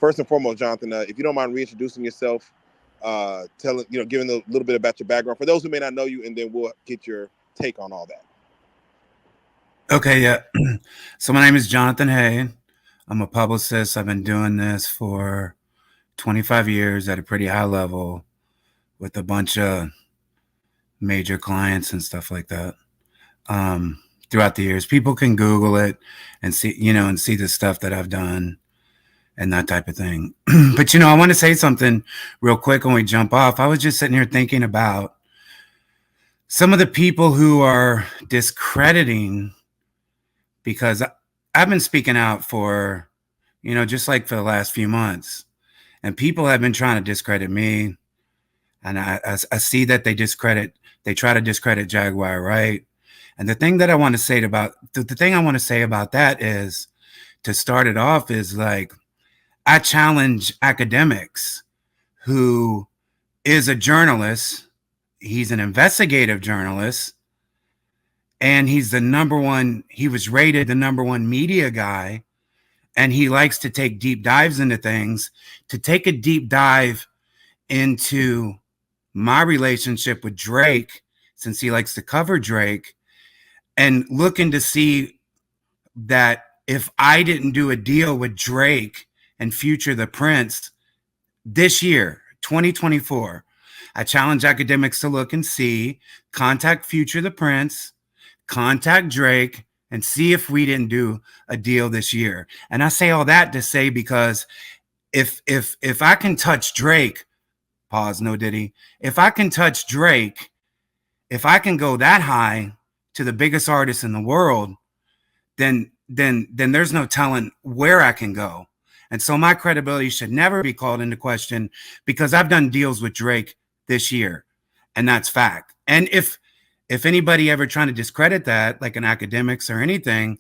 first and foremost, Jonathan, if you don't mind reintroducing yourself, telling, giving a little bit about your background for those who may not know you, and then we'll get your take on all that. Okay, yeah. So my name is Jonathan Hay. I'm a publicist. I've been doing this for 25 years at a pretty high level with a bunch of major clients and stuff like that. Throughout the years, people can Google it and see the stuff that I've done and that type of thing. But I want to say something real quick when we jump off. I was just sitting here thinking about some of the people who are discrediting, because I've been speaking out for, just like for the last few months, and people have been trying to discredit me. And I see that they try to discredit Jaguar, right? And the thing I want to say about that is, to start it off, is like, I challenge Akademiks, who is a journalist. He's an investigative journalist, and he was rated the number one media guy, and he likes to take deep dives into things, to take a deep dive into my relationship with Drake, since he likes to cover Drake, and looking to see that if I didn't do a deal with Drake and Future the Prince this year, 2024, I challenge Akademiks to look and see, contact Future the Prince, contact Drake, and see if we didn't do a deal this year. And I say all that to say, because if I can touch Drake, pause, no Diddy, if I can touch Drake, if I can go that high to the biggest artist in the world, then there's no telling where I can go. And so my credibility should never be called into question, because I've done deals with Drake this year, and that's fact. And if anybody ever trying to discredit that, like an Akademiks or anything,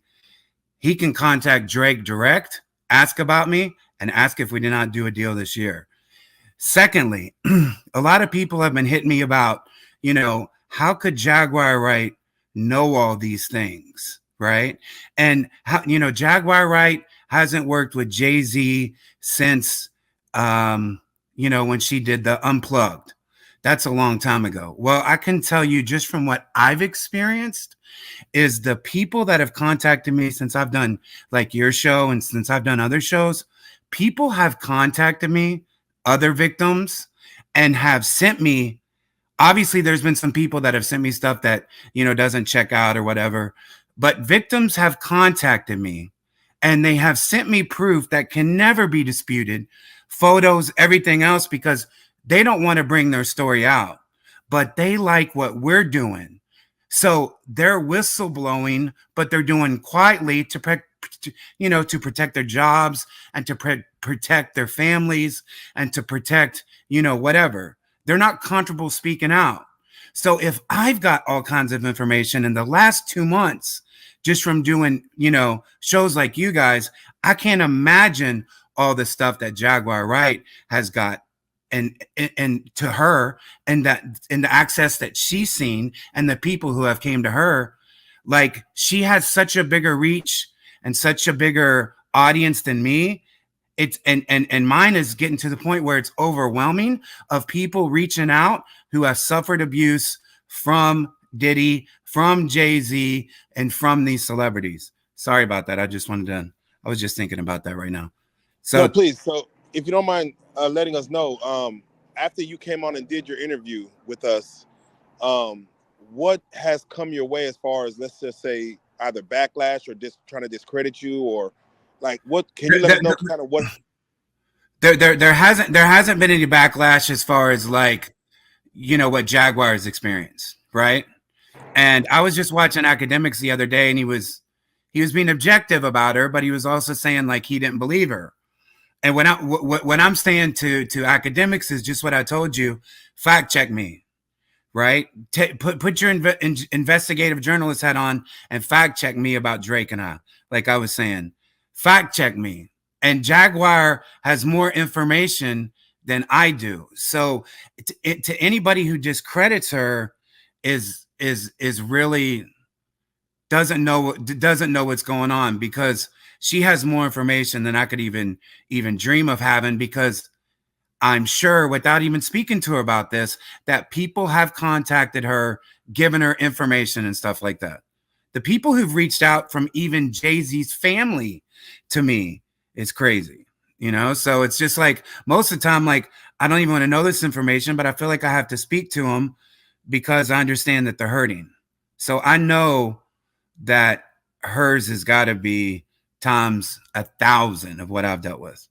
he can contact Drake direct, ask about me, and ask if we did not do a deal this year. Secondly, a lot of people have been hitting me about, how could Jaguar Wright know all these things, right? And how, Jaguar Wright hasn't worked with Jay-Z since, when she did the Unplugged. That's a long time ago. Well, I can tell you, just from what I've experienced, is the people that have contacted me since I've done like your show and since I've done other shows, people have contacted me, other victims, and have sent me, obviously there's been some people that have sent me stuff that, doesn't check out or whatever, but victims have contacted me and they have sent me proof that can never be disputed, photos, everything else, because they don't want to bring their story out, but they like what we're doing. So they're whistleblowing, but they're doing quietly to protect their jobs, and to protect their families, and to protect, whatever. They're not comfortable speaking out. So if I've got all kinds of information in the last 2 months, just from doing, shows like you guys, I can't imagine all the stuff that Jaguar Wright has got, and to her, and the access that she's seen, and the people who have came to her. Like, she has such a bigger reach and such a bigger audience than me. It's and mine is getting to the point where it's overwhelming, of people reaching out who have suffered abuse from Diddy, from Jay-Z, and from these celebrities. Sorry about that. I was just thinking about that right now. So no, please. So if you don't mind letting us know, after you came on and did your interview with us, what has come your way as far as, let's just say, either backlash or just trying to discredit you, or like, what can you let us know kind of what? There hasn't been any backlash as far as, like, what Jaguar has experienced, right? And I was just watching Akademiks the other day, and he was being objective about her, but he was also saying, like, he didn't believe her. And when I'm saying to Akademiks is just what I told you: fact check me, right? Put your investigative journalist hat on and fact check me about Drake and I. Like I was saying, fact check me. And Jaguar has more information than I do. So to anybody who discredits her is really, doesn't know what's going on, because she has more information than I could even dream of having, because I'm sure, without even speaking to her about this, that people have contacted her, given her information and stuff like that. The people who've reached out from even Jay-Z's family to me is crazy. So it's just like, most of the time, like, I don't even want to know this information, but I feel like I have to speak to them because I understand that they're hurting. So I know that hers has got to be times 1,000 of what I've dealt with.